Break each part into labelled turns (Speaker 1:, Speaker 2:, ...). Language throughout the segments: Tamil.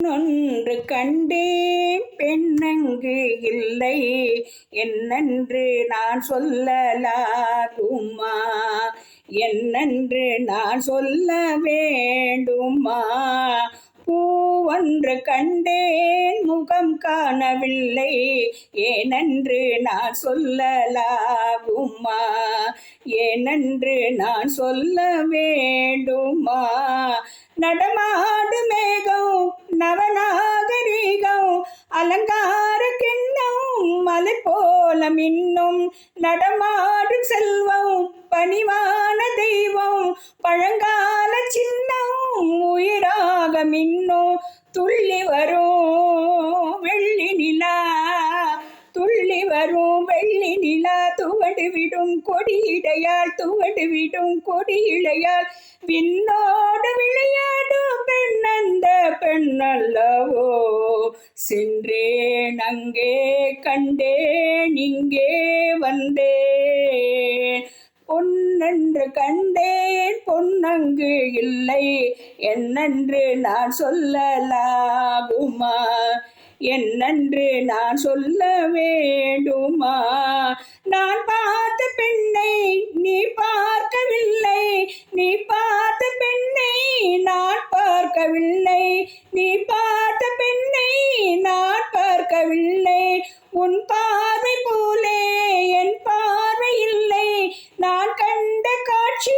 Speaker 1: ஒன்று கண்டேன் பெண்ணங்கு இல்லை என்னென்று நான் சொல்லலாகுமா? என்னென்று நான் சொல்ல வேண்டுமா? பூவொன்று கண்டேன் முகம் காணவில்லை ஏனென்று நான் சொல்லலாகுமா? ஏனென்று நான் சொல்ல வேண்டுமா? நடமாடு மேகம் நவநாகரீகம் அலங்கார கிண்ணம் மலை போல மின்னும் நடமாடும் செல்வம் பணிவான தெய்வம் பழங்கால சின்னம் உயிராக மின்னும் துள்ளி வரும் வெள்ளி நிலா துள்ளி வரும் வெள்ளி நிலா துவடு விடும் கொடியிடையால் துவடு விடும் கொடியிடையால் விண்ணோடு விளையாடும் பெண் அந்த பெண்ணல்லவோ சென்றேன் அங்கே கண்டேன் இங்கே வந்தேன் பொன்னென்று கண்டேன் பொன்னங்கு இல்லை என்னென்று நான் சொல்லலாகுமா? என்னென்று நான் சொல்ல வேண்டுமா? நான் பார்த்த பெண்ணை நீ பார்க்கவில்லை நீ பார்த்த பெண்ணை நான் பார்க்கவில்லை நீ பார்த்த பெண்ணை நான் பார்க்கவில்லை உன் பார்வை போலே என் பார்வை இல்லை நான் கண்ட காட்சி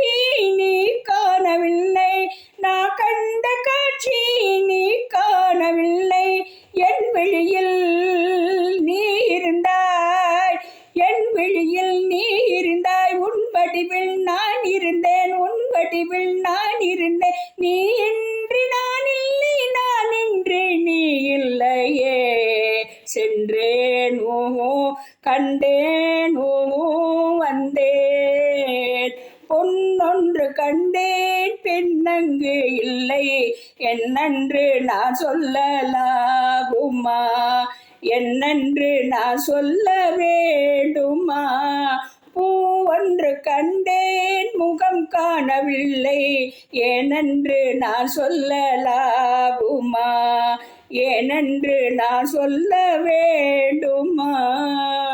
Speaker 1: நீ காணவில்லை நான் கண்ட காட்சி நீ காணவில்லை என் விழியில் நீ இருந்தாய் என் விழியில் நீ இருந்தாய் உன் வடிவில் நான் இருந்தேன் உன் வடிவில் நான் இருந்தேன் நீ இன்றி நான் இல்லை நான் இன்றி நீ இல்லையே சென்றேன் கண்டேன் வந்தேன் பொன்னொன்று கண்டேன் பெண்ணங்கு இல்லை என்னென்று நான் சொல்லலாகுமா? என்னென்று நான் சொல்ல வேண்டுமா? பூவொன்று கண்டேன் முகம் காணவில்லை ஏனென்று நான் சொல்லலாகுமா? ஏனென்று நான் சொல்ல வேண்டுமா?